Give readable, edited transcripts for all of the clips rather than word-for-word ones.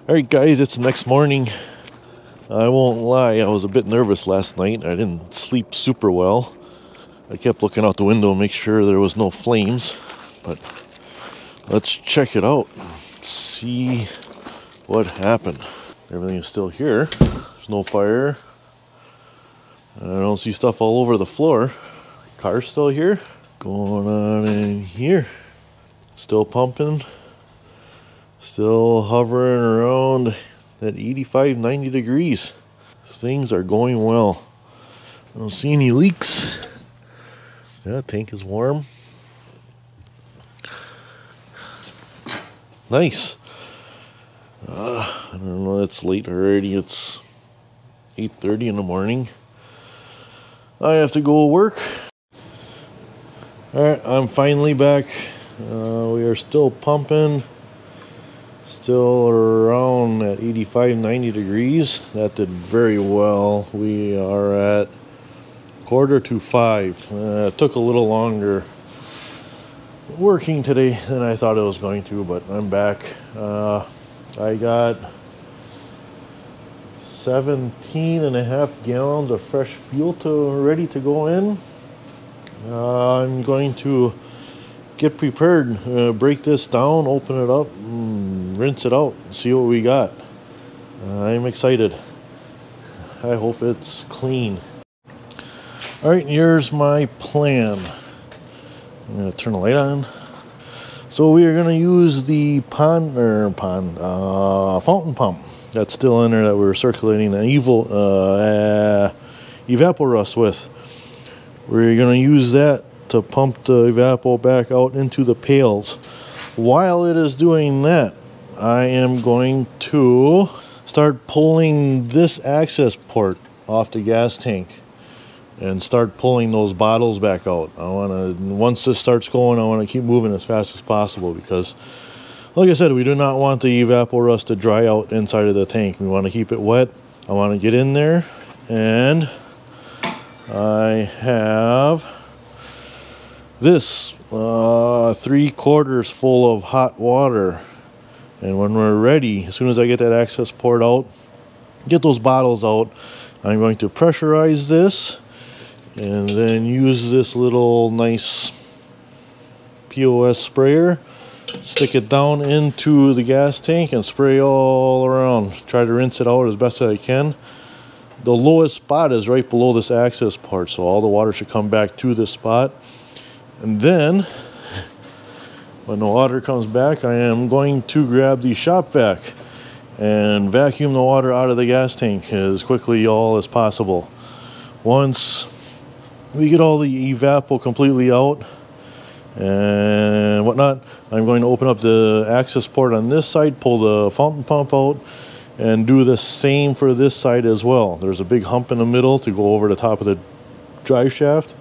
Alright guys, it's the next morning. I won't lie, I was a bit nervous last night. I didn't sleep super well. I kept looking out the window to make sure there was no flames. But let's check it out. See what happened. Everything is still here. There's no fire. I don't see stuff all over the floor. Car's still here. Going on in here. Still pumping. Still hovering around at 85, 90 degrees. Things are going well. I don't see any leaks. Yeah, tank is warm. Nice. I don't know, it's late already. It's 8:30 in the morning. I have to go to work. Alright, I'm finally back. We are still pumping. Still around at 85, 90 degrees. That did very well. We are at 4:45. It took a little longer working today than I thought it was going to, but I'm back. I got 17.5 gallons of fresh fuel ready to go in. I'm going to get prepared, break this down, open it up, rinse it out, see what we got. I'm excited. I hope it's clean. Alright, here's my plan. I'm going to turn the light on. So we are going to use the fountain pump that's still in there that we were circulating the evaporust with. We're going to use that to pump the evapo back out into the pails. While it is doing that, I am going to start pulling this access port off the gas tank and start pulling those bottles back out. Once this starts going, I want to keep moving as fast as possible because, like I said, we do not want the evaporust to dry out inside of the tank. We want to keep it wet. I want to get in there, and I have this 3/4 full of hot water, and when we're ready, as soon as I get that access port out, get those bottles out, I'm going to pressurize this and then use this little nice POS sprayer, stick it down into the gas tank and spray all around. Try to rinse it out as best as I can. The lowest spot is right below this access port, so all the water should come back to this spot. And then, when the water comes back, I am going to grab the shop vac and vacuum the water out of the gas tank as quickly as possible. Once we get all the evapo completely out and whatnot, I'm going to open up the access port on this side, pull the fountain pump out, and do the same for this side as well. There's a big hump in the middle to go over the top of the drive shaft.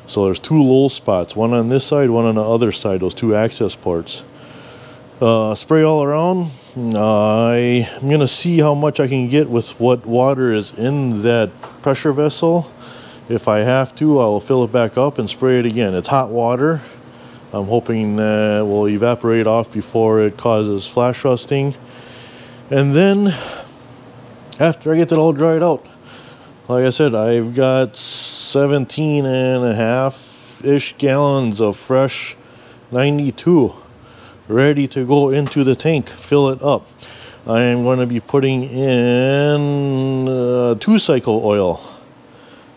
So there's two lull spots, one on this side, one on the other side, those two access ports. Spray all around. I'm going to see how much I can get with what water is in that pressure vessel. If I have to, I will fill it back up and spray it again. It's hot water. I'm hoping that it will evaporate off before it causes flash rusting. And then, after I get that all dried out, like I said, I've got 17.5-ish gallons of fresh 92 ready to go into the tank, fill it up. I am going to be putting in 2-cycle oil,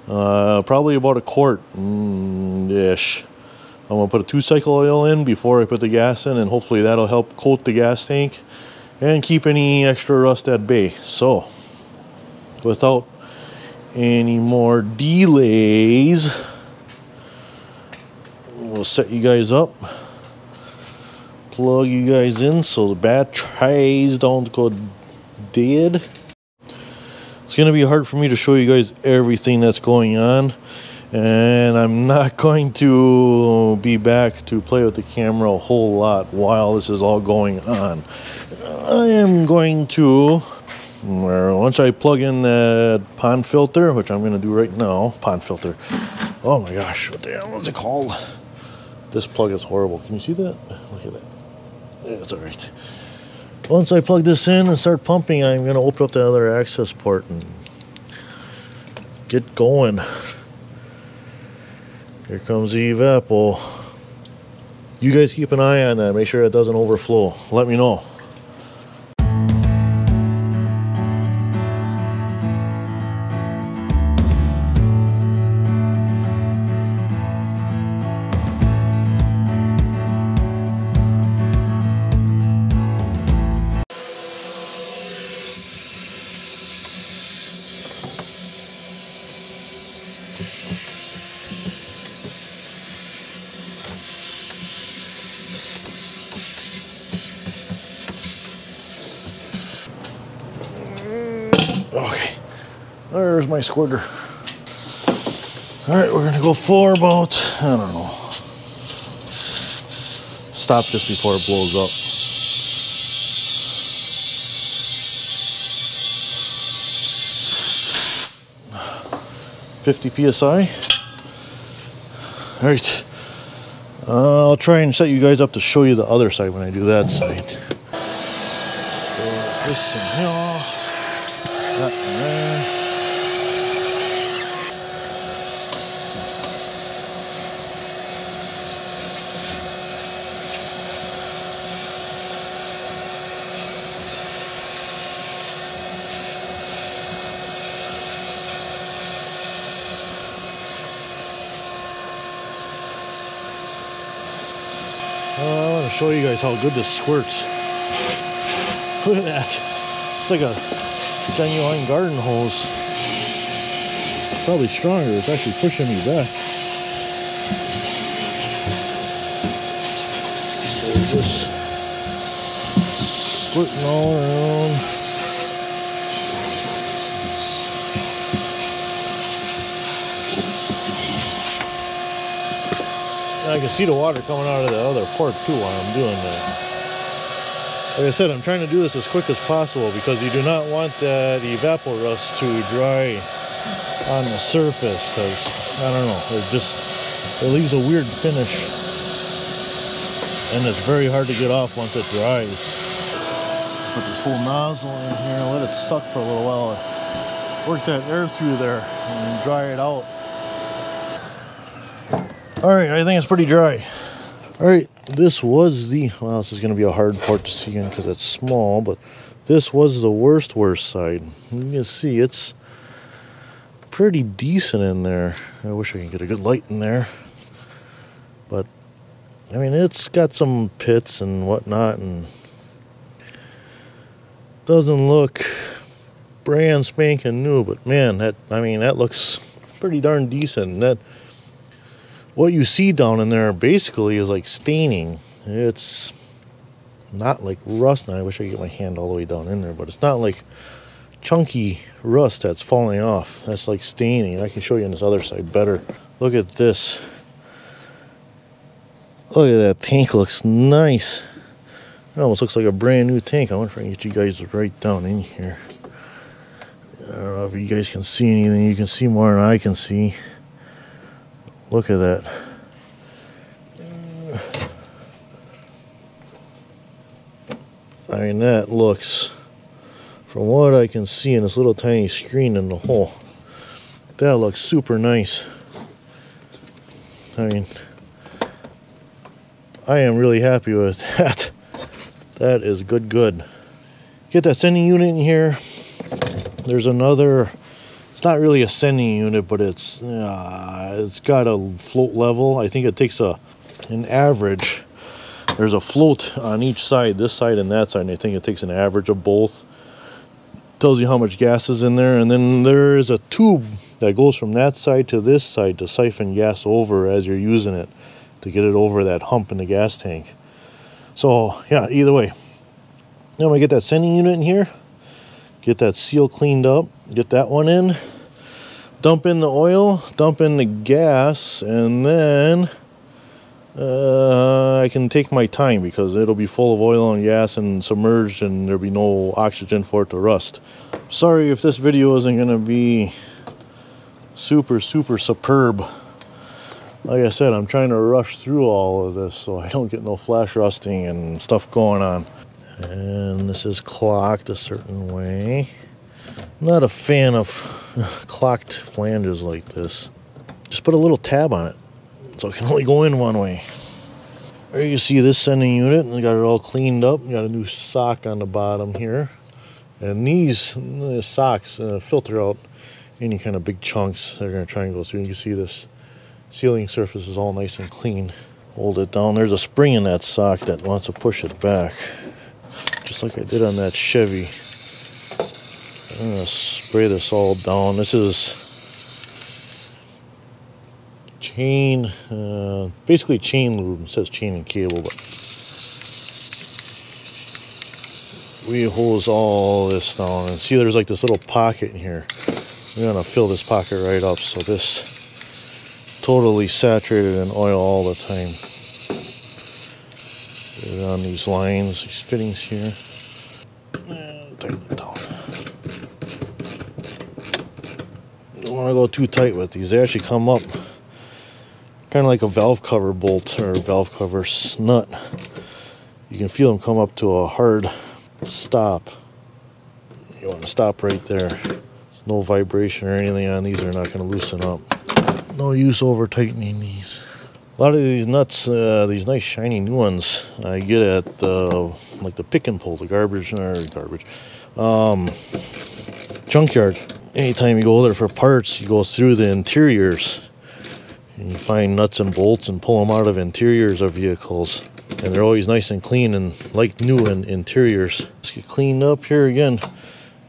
probably about 1/4-ish. I'm going to put a 2-cycle oil in before I put the gas in, and hopefully that'll help coat the gas tank and keep any extra rust at bay. So, without any more delays, we'll set you guys up, plug you guys in so the batteries don't go dead. It's going to be hard for me to show you guys everything that's going on, and I'm not going to be back to play with the camera a whole lot while this is all going on. I am going to, once I plug in that pond filter, which I'm going to do right now, pond filter. Oh my gosh, what the hell is it called? This plug is horrible. Can you see that? Look at that. It's all right. Once I plug this in and start pumping, I'm going to open up the other access port and get going. Here comes the evapo. You guys keep an eye on that. Make sure it doesn't overflow. Let me know. Okay, there's my squirter. All right, we're gonna go for about, I don't know. Stop this before it blows up. $50 PSI. All right, I'll try and set you guys up to show you the other side when I do that side. So this in here. That in there. I want to show you guys how good this squirts. Look at that. It's like a genuine garden hose. It's probably stronger. It's actually pushing me back. So just squirting all around. And I can see the water coming out of the other port too while I'm doing that. Like I said, I'm trying to do this as quick as possible because you do not want that evaporust to dry on the surface because, I don't know, it leaves a weird finish and it's very hard to get off once it dries. Put this whole nozzle in here and let it suck for a little while. Work that air through there and dry it out. Alright, I think it's pretty dry. Alright, this was the, well, this is going to be a hard port to see in because it's small, but this was the worst side. You can see it's pretty decent in there. I wish I could get a good light in there. But, I mean, it's got some pits and whatnot, and doesn't look brand spanking new, but man, that looks pretty darn decent. That, what you see down in there basically is like staining. It's not like rust. I wish I could get my hand all the way down in there, but it's not like chunky rust that's falling off. That's like staining. I can show you on this other side better. Look at this. Look at that tank. Looks nice. It almost looks like a brand new tank. I wonder if I can get you guys right down in here. I don't know if you guys can see anything. You can see more than I can see. Look at that. I mean, that looks, from what I can see in this little tiny screen in the hole, that looks super nice. I mean, I am really happy with that. That is good. Get that sending unit in here. There's another, it's not really a sending unit, but it's got a float level. I think it takes an average. There's a float on each side, this side and that side, and I think it takes an average of both. Tells you how much gas is in there, and then there is a tube that goes from that side to this side to siphon gas over as you're using it to get it over that hump in the gas tank. So yeah, either way, now I'm gonna get that sending unit in here, get that seal cleaned up, get that one in, dump in the oil, dump in the gas, and then I can take my time because it'll be full of oil and gas and submerged, and there'll be no oxygen for it to rust. Sorry if this video isn't gonna be super superb. Like I said, I'm trying to rush through all of this so I don't get no flash rusting and stuff going on. And this is clocked a certain way. I'm not a fan of clocked flanges like this. Just put a little tab on it, so it can only go in one way. There you see this sending unit, and got it all cleaned up. Got a new sock on the bottom here. And these socks filter out any kind of big chunks that are going to try and go through. You can see this sealing surface is all nice and clean. Hold it down. There's a spring in that sock that wants to push it back, just like I did on that Chevy. I'm going to spray this all down. This is chain, basically chain lube. It says chain and cable, but we hose all this down. And see, there's like this little pocket in here. We're going to fill this pocket right up, so this totally saturated in oil all the time. Get it on these lines, these fittings here. And tighten it down. Don't want to go too tight with these. They actually come up kind of like a valve cover bolt or valve cover nut. You can feel them come up to a hard stop. You want to stop right there. There's no vibration or anything on these. They're not going to loosen up. No use over tightening these. A lot of these nuts, these nice shiny new ones, I get at like the pick and pull, the junkyard. Anytime you go there for parts, you go through the interiors and you find nuts and bolts and pull them out of interiors of vehicles. And they're always nice and clean and like new in interiors. Let's get cleaned up here again.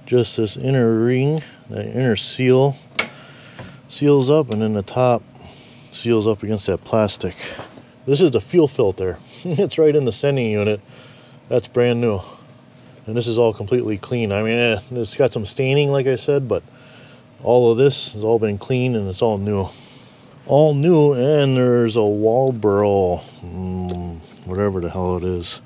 Just this inner ring, that inner seal seals up, and then the top seals up against that plastic. This is the fuel filter. It's right in the sending unit. That's brand new. And this is all completely clean. I mean, it's got some staining, like I said, but all of this has all been clean and it's all new. All new, and there's a Walbro, whatever the hell it is.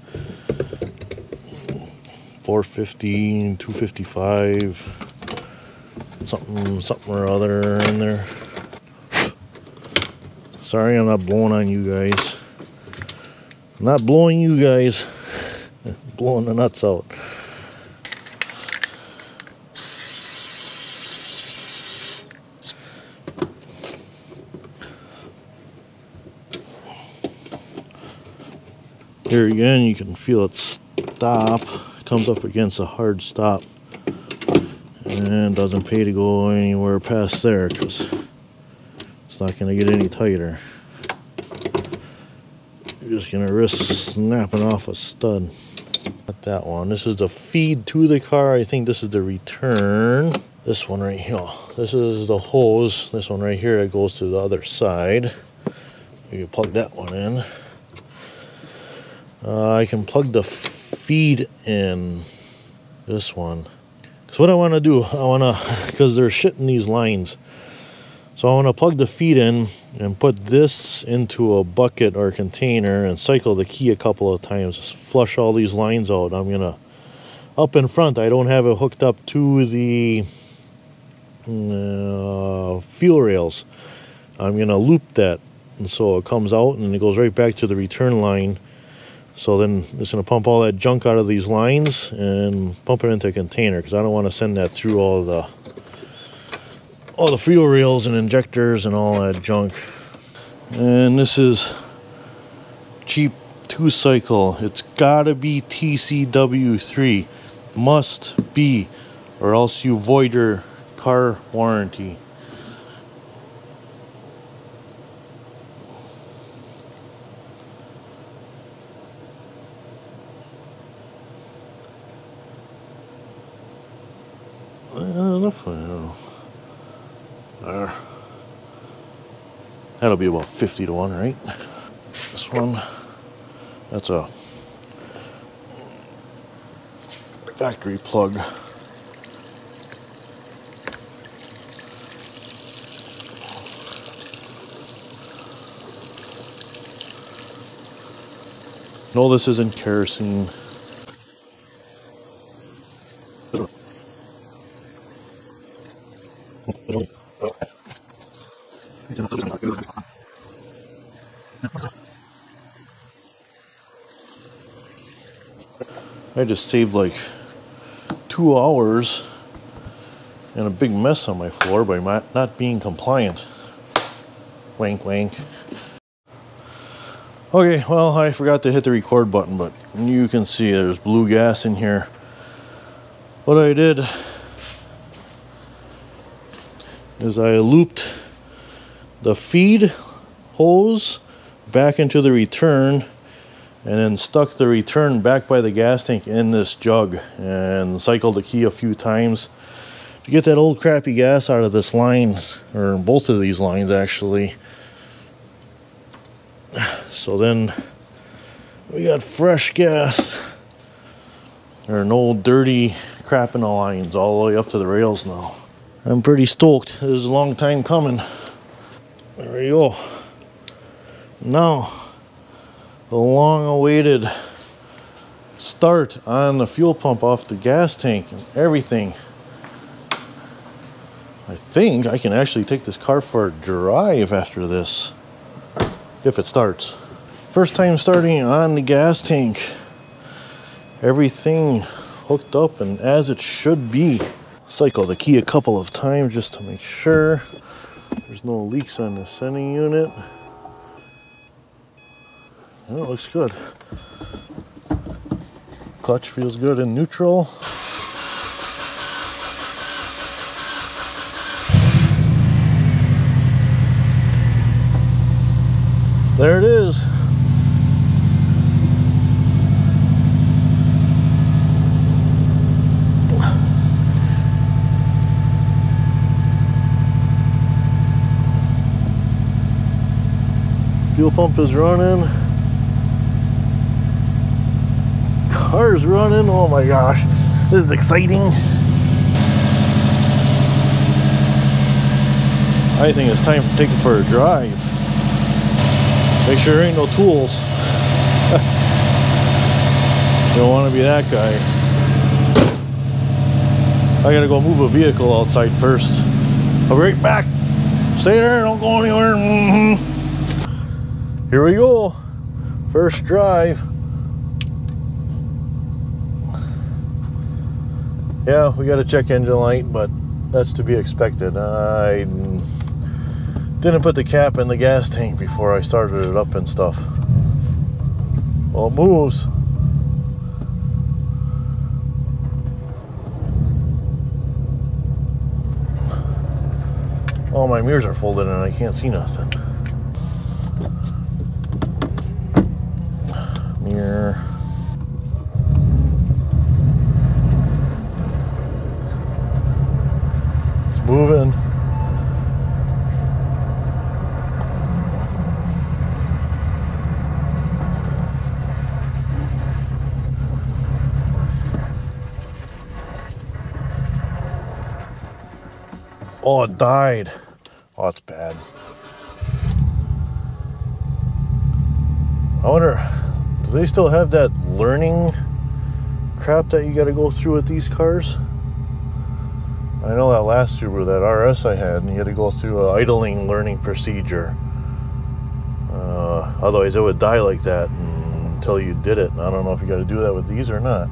450, 255, something or other in there. Sorry, I'm not blowing on you guys. I'm not blowing you guys. Blowing the nuts out. Here again, you can feel it stop. It comes up against a hard stop. And doesn't pay to go anywhere past there because it's not going to get any tighter. You're just going to risk snapping off a stud. Not that one. This is the feed to the car. I think this is the return. This one right here. This is the hose. This one right here that goes to the other side. You can plug that one in. I can plug the feed in this one. So what I want to do, because they're shitting these lines. So I want to plug the feed in and put this into a bucket or container and cycle the key a couple of times. Just flush all these lines out. I'm going to, up in front, I don't have it hooked up to the fuel rails. I'm going to loop that. And so it comes out and it goes right back to the return line. So then it's going to pump all that junk out of these lines and pump it into a container because I don't want to send that through all the fuel rails and injectors and all that junk. And this is cheap 2-cycle. It's got to be TCW3. Must be, or else you void your car warranty. There. That'll be about 50 to 1, right? This one, that's a factory plug. No, this isn't kerosene. I just saved like 2 hours and a big mess on my floor by not being compliant. Wank, wank. Okay, well, I forgot to hit the record button, but you can see there's blue gas in here. What I did is I looped the feed hose back into the return and then stuck the return back by the gas tank in this jug and cycled the key a few times to get that old crappy gas out of this line, or both of these lines actually. So then we got fresh gas. There are no dirty crap in the lines all the way up to the rails now. I'm pretty stoked. This is a long time coming. There we go. Now, the long-awaited start on the fuel pump off the gas tank and everything. I think I can actually take this car for a drive after this, if it starts. First time starting on the gas tank. Everything hooked up and as it should be. Cycle the key a couple of times just to make sure there's no leaks on the sending unit. Oh, it looks good. Clutch feels good in neutral. There it is. Fuel pump is running. Car's running. Oh my gosh, this is exciting. I think it's time to take it for a drive. Make sure there ain't no tools. You don't want to be that guy. I gotta go move a vehicle outside first. I'll be right back. Stay there, don't go anywhere. Here we go. First drive. Yeah, we got a check engine light, but that's to be expected. I didn't put the cap in the gas tank before I started it up and stuff. Well, it moves. All my mirrors are folded and I can't see nothing. Mirror. It's moving. Oh, it died. Oh, that's bad. I wonder, do they still have that learning crap that you got to go through with these cars? I know that last Subaru, that RS I had, and you had to go through an idling learning procedure. Otherwise, it would die like that until you did it. And I don't know if you got to do that with these or not.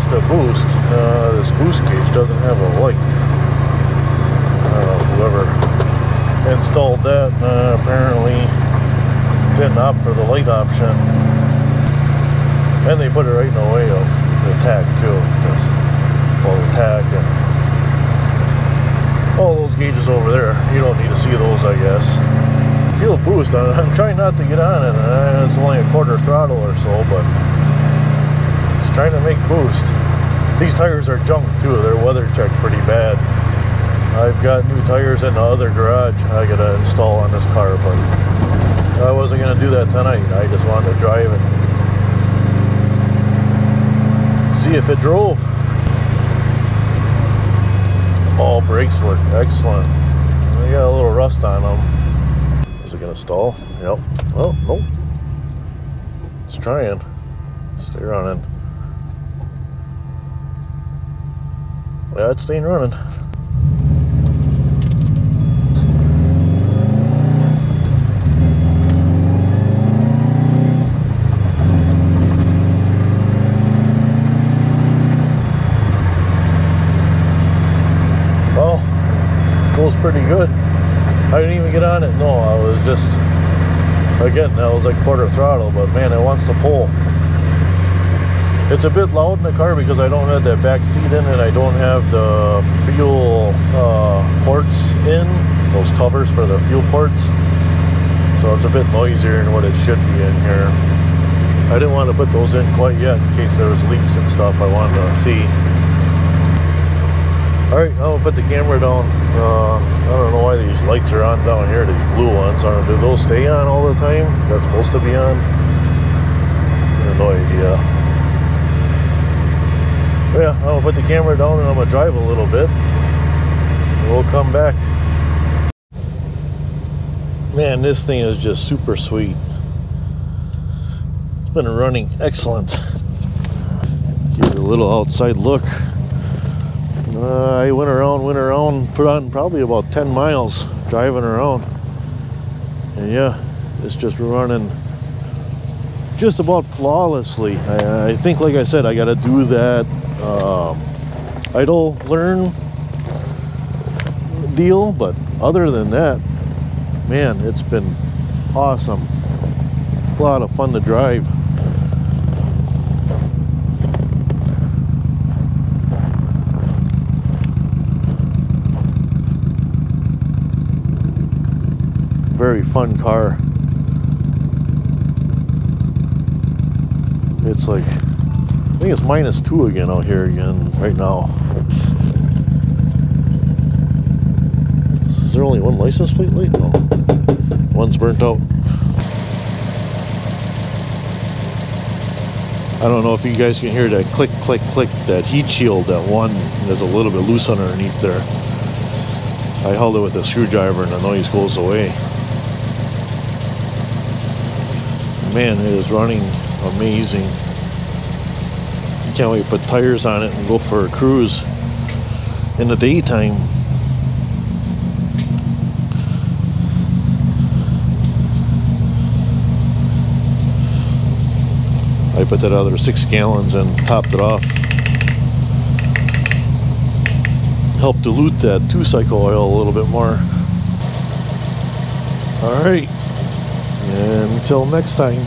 To boost, this boost gauge doesn't have a light. Whoever installed that apparently didn't opt for the light option, and they put it right in the way of the tach too, because well, the tach and all those gauges over there, you don't need to see those, I guess. Fuel boost, I'm trying not to get on it. It's only a quarter throttle or so, but trying to make boost. These tires are junk too. They're weather checked pretty bad. I've got new tires in the other garage I gotta install on this car, but I wasn't gonna do that tonight. I just wanted to drive and see if it drove. All brakes work excellent. They got a little rust on them. Is it gonna stall? Yep. Well, nope. It's trying. Stay running. Yeah, it's staying running. Well, goes pretty good. I didn't even get on it. No, I was just, again, that was like quarter throttle, but man, it wants to pull. It's a bit loud in the car because I don't have that back seat in and I don't have the fuel ports in, those covers for the fuel ports. So it's a bit noisier than what it should be in here. I didn't want to put those in quite yet in case there was leaks and stuff I wanted to see. Alright, I'm going to put the camera down. I don't know why these lights are on down here, these blue ones. I don't know, do those stay on all the time? Is that supposed to be on? I have no idea. Yeah, I'm gonna put the camera down and I'm gonna drive a little bit. We'll come back. Man, this thing is just super sweet. It's been running excellent. Give it a little outside look. I went around, put on probably about 10 miles driving around. And yeah, it's just running just about flawlessly. I think, like I said, I gotta do that idle learn deal, but other than that, man, it's been awesome. A lot of fun to drive. Very fun car. It's like, I think it's -2 again out here again right now. Is there only one license plate light? No. One's burnt out. I don't know if you guys can hear that click, click, click, that heat shield, that one is a little bit loose underneath there. I held it with a screwdriver and the noise goes away. Man, it is running amazing. Can't wait to put tires on it and go for a cruise in the daytime. I put that other 6 gallons and topped it off. Help dilute that 2-cycle oil a little bit more. Alright, and until next time.